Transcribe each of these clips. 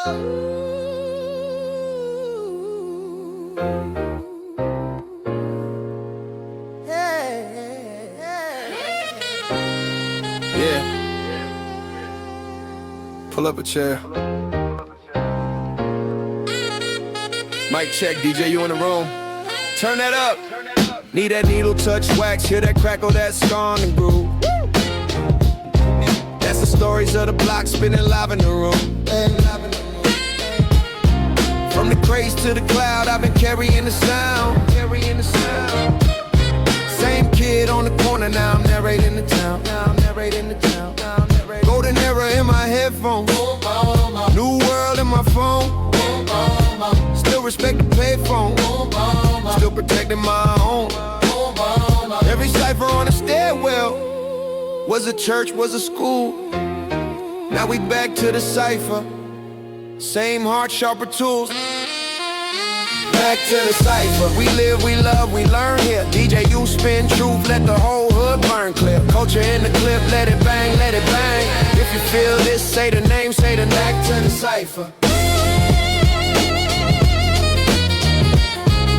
Pull up a chair. Mic check, DJ, you in the room? Turn that up. Need that needle touch wax, hear that crackle, that song and groove. That's the stories of the block spinning live in the room. From the craze to the cloud, I've been carrying the sound. Same kid on the corner, now I'm narrating the town. Golden era in my headphones, new world in my phone. Still respect the payphone, still protecting my own. Every cipher on the stairwell was a church, was a school. Now we back to the cipher, same heart, sharper tools. Back to the cipher, we live, we love, we learn here. DJ, you spin truth, let the whole hood burn clear. Culture in the clip, let it bang, let it bang. If you feel this, say the name, say the back to the cipher.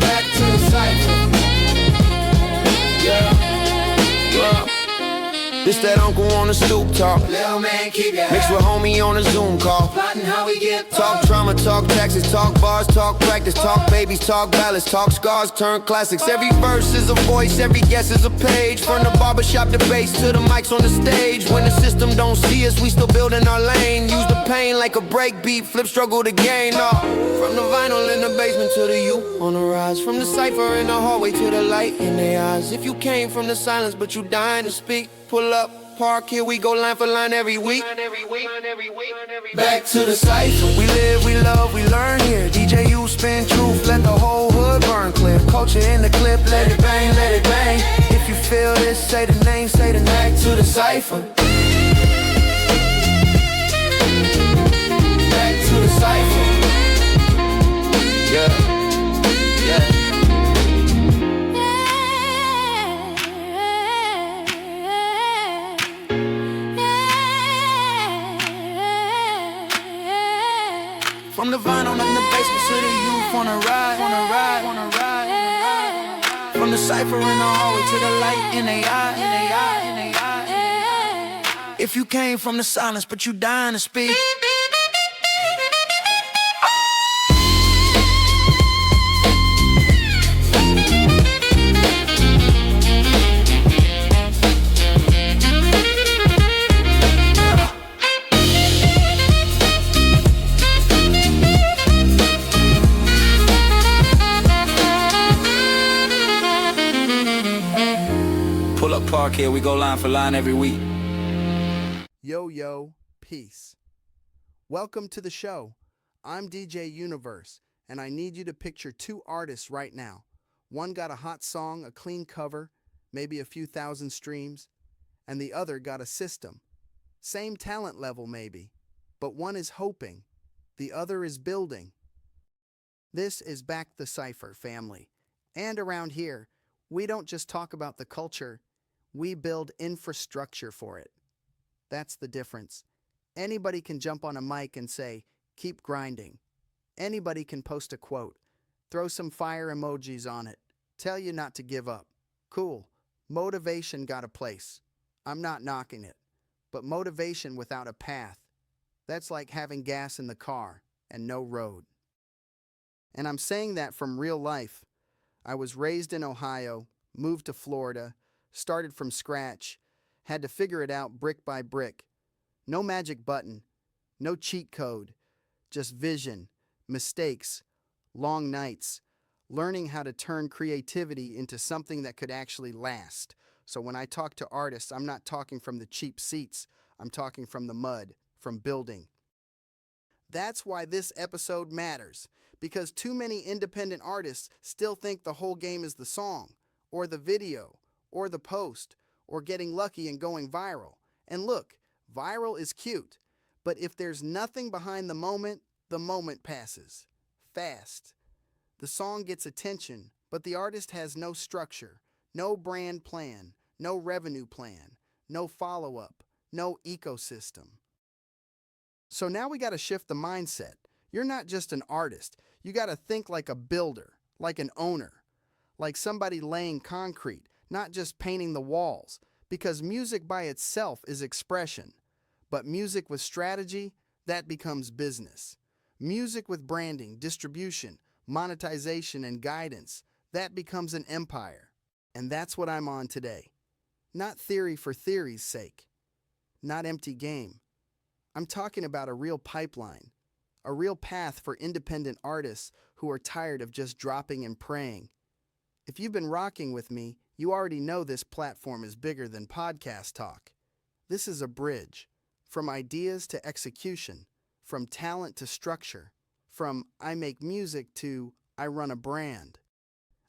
Back to the cipher. Yeah. This that uncle on the stoop talk. Little man, keep your Mixed with homie on a Zoom call. plotting how we get Talk trauma, talk taxes, talk bars, talk practice, talk babies, talk ballads, talk scars, turn classics. Every verse is a voice, every guess is a page. From the barbershop debates to the mics on the stage. When the system don't see us, we still building our lane. Use the pain like a break beat, flip struggle to gain. From the vinyl in the basement to the you on the rise. From the cipher in the hallway to the light in their eyes. If you came from the silence but you dying to speak, pull up, park, here we go line for line every week. back to the cipher. We live, we love, we learn here. DJ, you spin truth, let the whole hood burn clear. Culture in the clip, let it bang, let it bang. If you feel this, say the name, say the Back name. to the cipher. Back to the cipher. Yeah, yeah. From the vinyl in the basement to the youth on a ride. From the cipher in the hallway to the light in they eye. If you came from the silence but you dying to speak. Pull up, park, here we go line for line every week. Yo, peace. Welcome to the show. I'm DJ Universe, and I need you to picture two artists right now. One got a hot song, a clean cover, maybe a few thousand streams, and the other got a system. Same talent level maybe, but one is hoping, the other is building. This is Back The Cypher, family. And around here, we don't just talk about the culture, we build infrastructure for it. That's the difference. Anybody can jump on a mic and say, keep grinding. Anybody can post a quote, throw some fire emojis on it, tell you not to give up. Cool. Motivation got a place. I'm not knocking it. But motivation without a path, that's like having gas in the car and no road. And I'm saying that from real life. I was raised in Ohio, moved to Florida, started from scratch, had to figure it out brick by brick. No magic button, no cheat code, just vision, mistakes, long nights, learning how to turn creativity into something that could actually last. So when I talk to artists, I'm not talking from the cheap seats, I'm talking from the mud, from building. That's why this episode matters, because too many independent artists still think the whole game is the song, or the video, or the post, or getting lucky and going viral. And look, viral is cute, but if there's nothing behind the moment passes. Fast. The song gets attention, but the artist has no structure, no brand plan, no revenue plan, no follow-up, no ecosystem. So now we got to shift the mindset. You're not just an artist. You got to think like a builder, like an owner, like somebody laying concrete, not just painting the walls, because music by itself is expression. But music with strategy, that becomes business. Music with branding, distribution, monetization, and guidance, that becomes an empire. And that's what I'm on today. Not theory for theory's sake, not empty game. I'm talking about a real pipeline, a real path for independent artists who are tired of just dropping and praying. If you've been rocking with me, you already know this platform is bigger than podcast talk. This is a bridge, from ideas to execution, from talent to structure, from I make music to I run a brand.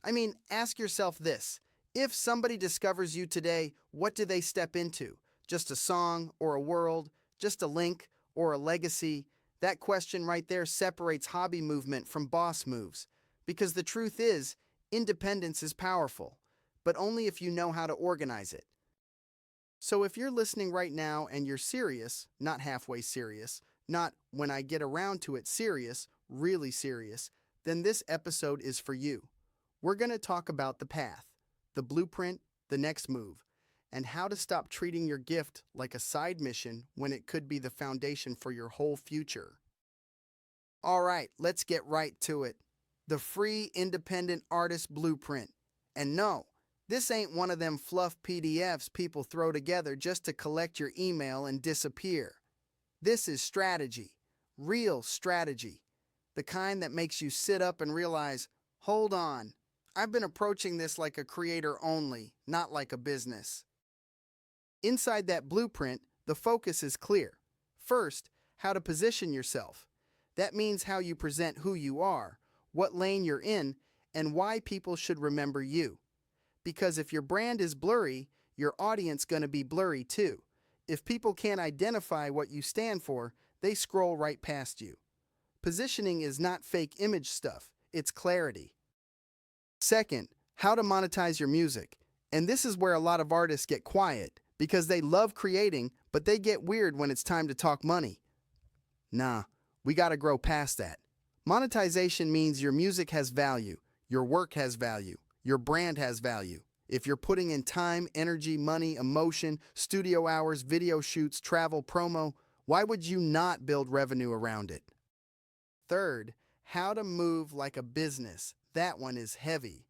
I mean, ask yourself this. If somebody discovers you today, what do they step into? Just a song or a world? Just a link or a legacy? That question right there separates hobby movement from boss moves. Because the truth is, independence is powerful, but only if you know how to organize it. So if you're listening right now and you're serious, not halfway serious, not when I get around to it serious, really serious, then this episode is for you. We're going to talk about the path, the blueprint, the next move, and how to stop treating your gift like a side mission when it could be the foundation for your whole future. All right, let's get right to it. The free independent artist blueprint. And no, this ain't one of them fluff PDFs people throw together just to collect your email and disappear. This is strategy, real strategy, the kind that makes you sit up and realize, hold on, I've been approaching this like a creator only, not like a business. Inside that blueprint, the focus is clear. First, how to position yourself. That means how you present who you are, what lane you're in, and why people should remember you. Because if your brand is blurry, your audience gonna be blurry too. If people can't identify what you stand for, they scroll right past you. Positioning is not fake image stuff, it's clarity. Second, how to monetize your music. And this is where a lot of artists get quiet, because they love creating, but they get weird when it's time to talk money. Nah, we gotta grow past that. Monetization means your music has value, your work has value, your brand has value. If you're putting in time, energy, money, emotion, studio hours, video shoots, travel, promo, why would you not build revenue around it? Third, how to move like a business. That one is heavy.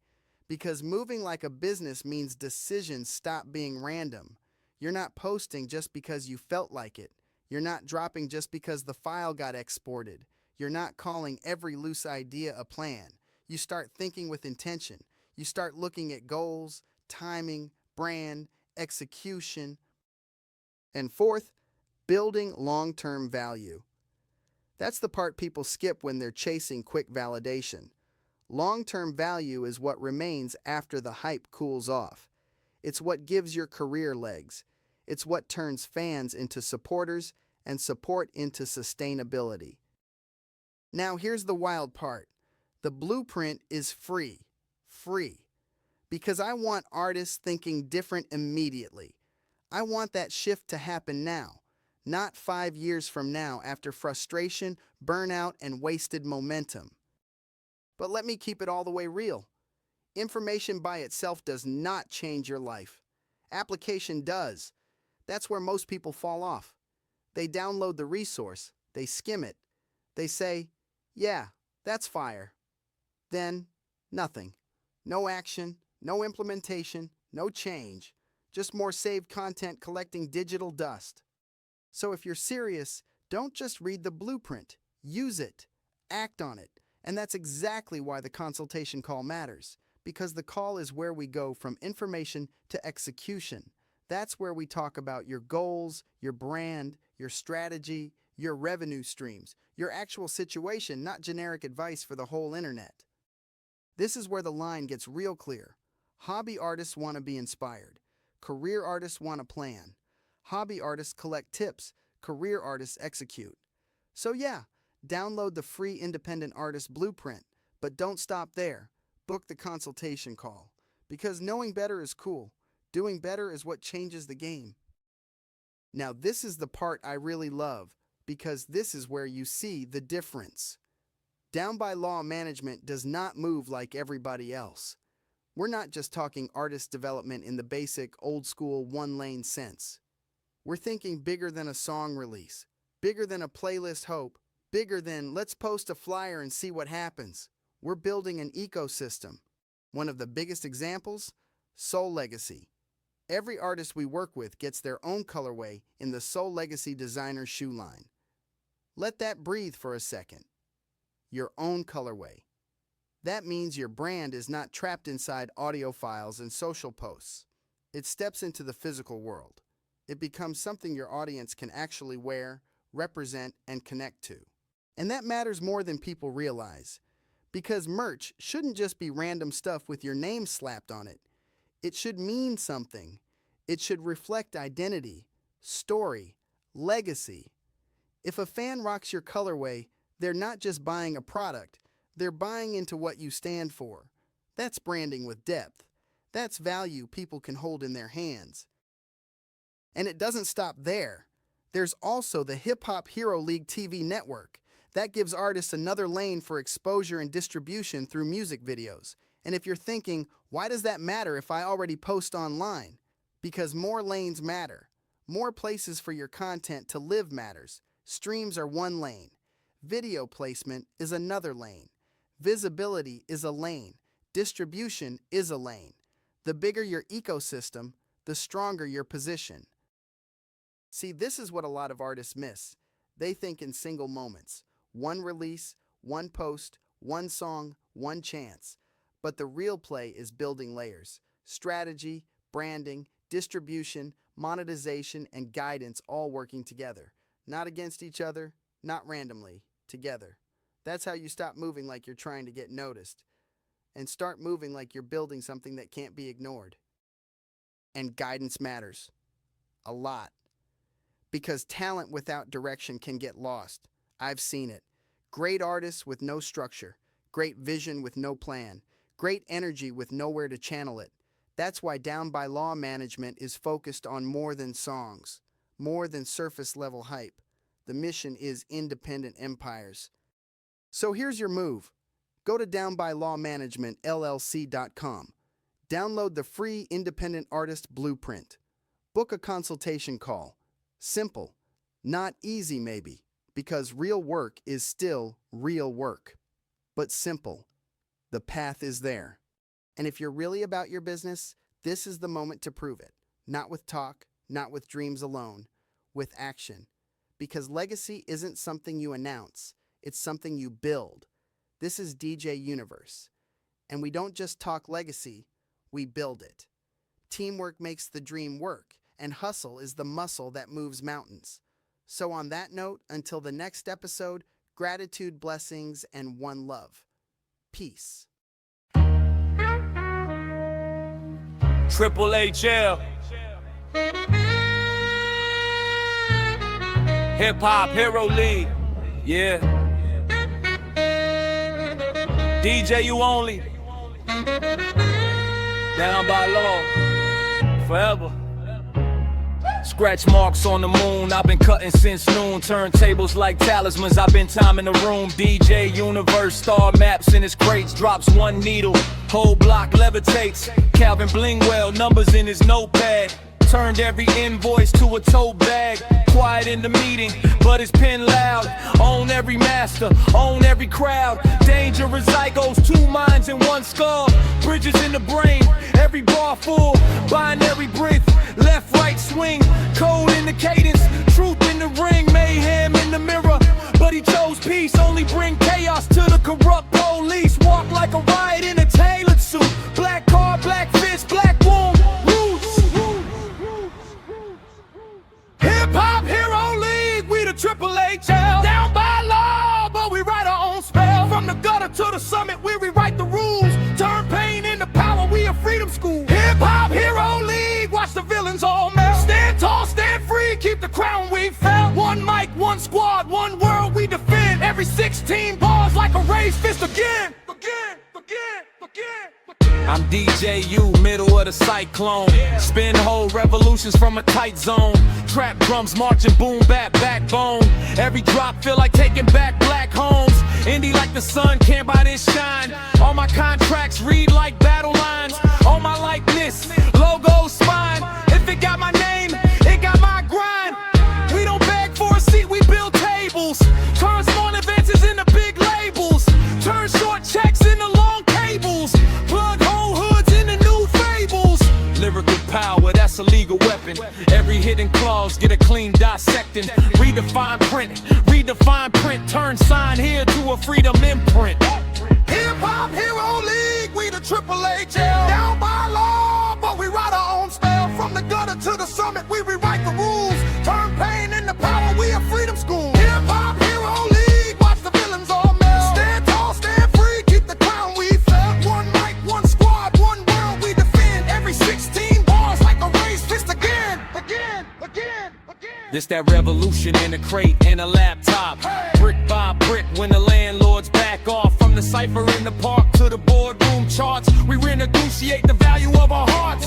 Because moving like a business means decisions stop being random. You're not posting just because you felt like it. You're not dropping just because the file got exported. You're not calling every loose idea a plan. You start thinking with intention. You start looking at goals, timing, brand, execution. And fourth, building long-term value. That's the part people skip when they're chasing quick validation. Long-term value is what remains after the hype cools off. It's what gives your career legs. It's what turns fans into supporters and support into sustainability. Now here's the wild part. The blueprint is free. Free. Because I want artists thinking different immediately. I want that shift to happen now, not 5 years from now after frustration, burnout, and wasted momentum. But let me keep it all the way real. Information by itself does not change your life. Application does. That's where most people fall off. They download the resource, they skim it, they say, yeah, that's fire. Then, nothing. No action, no implementation, no change. Just more saved content collecting digital dust. So if you're serious, don't just read the blueprint. Use it. Act on it. And that's exactly why the consultation call matters. Because the call is where we go from information to execution. That's where we talk about your goals, your brand, your strategy, your revenue streams, your actual situation, not generic advice for the whole internet. This is where the line gets real clear. Hobby artists want to be inspired. Career artists want a plan. Hobby artists collect tips. Career artists execute. So yeah, download the free independent artist blueprint, but don't stop there. Book the consultation call. Because knowing better is cool. Doing better is what changes the game. Now this is the part I really love, because this is where you see the difference. Down by Law Management does not move like everybody else. We're not just talking artist development in the basic, old-school, one-lane sense. We're thinking bigger than a song release, bigger than a playlist hope, bigger than let's post a flyer and see what happens. We're building an ecosystem. One of the biggest examples? Soul Legacy. Every artist we work with gets their own colorway in the Soul Legacy designer shoe line. Let that breathe for a second. Your own colorway. That means your brand is not trapped inside audio files and social posts. It steps into the physical world. It becomes something your audience can actually wear, represent, and connect to. And that matters more than people realize. Because merch shouldn't just be random stuff with your name slapped on it. It should mean something. It should reflect identity, story, legacy. If a fan rocks your colorway, they're not just buying a product, they're buying into what you stand for. That's branding with depth. That's value people can hold in their hands. And it doesn't stop there. There's also the Hip Hop Hero League TV network. That gives artists another lane for exposure and distribution through music videos. And if you're thinking, why does that matter if I already post online? Because more lanes matter. More places for your content to live matters. Streams are one lane. Video placement is another lane. Visibility is a lane. Distribution is a lane. The bigger your ecosystem, the stronger your position. See, this is what a lot of artists miss. They think in single moments. One release, one post, one song, one chance. But the real play is building layers. Strategy, branding, distribution, monetization, and guidance all working together. Not against each other, not randomly, together. That's how you stop moving like you're trying to get noticed and start moving like you're building something that can't be ignored. And guidance matters. A lot. Because talent without direction can get lost. I've seen it. Great artists with no structure. Great vision with no plan. Great energy with nowhere to channel it. That's why Down by Law Management is focused on more than songs. More than surface-level hype. The mission is independent empires. So here's your move. Go to downbylawmanagementllc.com. Download the free Independent Artist Blueprint. Book a consultation call. Simple. Not easy maybe, because real work is still real work. But simple. The path is there. And if you're really about your business, this is the moment to prove it. Not with talk, not with dreams alone, with action. Because legacy isn't something you announce. It's something you build. This is DJ Universe. And we don't just talk legacy, we build it. Teamwork makes the dream work, and hustle is the muscle that moves mountains. So on that note, until the next episode, gratitude, blessings, and one love. Peace. Triple HL. Hip Hop Hero League. Yeah. DJ you only. Down by law. Forever. Scratch marks on the moon, I've been cutting since noon. Turntables like talismans, I've been timing the room. DJ Universe, star maps in his crates. Drops one needle, whole block levitates. Calvin Blingwell, numbers in his notepad. Turned every invoice to a tote bag. Quiet in the meeting, but his pen loud. Own every master, own every crowd. Dangerous zygotes, two minds and one skull. Bridges in the brain, every bar full. Binary breath, left, right swing. Code in the cadence, truth in the ring. Mayhem in the mirror, but he chose peace. Only bring chaos to the corrupt police. Walk like a riot in a tailored suit. Black car, black fist, black womb. Hip Hop Hero League, we the Triple HL. Down by law, but we write our own spell. From the gutter to the summit, we rewrite the rules. Turn pain into power, we a freedom school. Hip Hop Hero League, watch the villains all melt. Stand tall, stand free, keep the crown we felt. One mic, one squad, one world we defend. Every 16 bars like a raised fist again. I'm DJ U, middle of the cyclone. Spin whole revolutions from a tight zone. Trap drums marching, boom bap, backbone. Every drop feel like taking back black homes. Indie like the sun, can't buy this shine. All my contracts read like battle lines. All my likeness, logo, spine. If it got my name, it got my grind. We don't beg for a seat, we build tables. Turn small advances into big labels. Turn short checks into long cables. Plug whole hoods into new fables. Lyrical power, that's a legal weapon. Every hidden clause, get a clean dissecting. Redefine print, turn sign here to a freedom imprint. Hip-hop hero league, we the Triple H. Down by law, but we write our own spell. From the gutter to the summit, we rewrite the rules. Turn pain into power, we a freedom school. Hip-hop hero league, watch the villains all melt. Stand tall, stand free, keep the crown we felt. One mic, one squad, one world we defend. Every 16 bars like a race, fist again. This that revolution in a crate and a laptop. Brick by brick when the landlords back off. From the cypher in the park to the boardroom charts, we renegotiate the value of our hearts.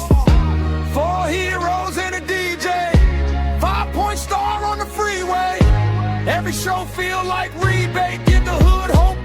4 heroes and a DJ, 5-point star on the freeway. Every show feel like rebate, give the hood hope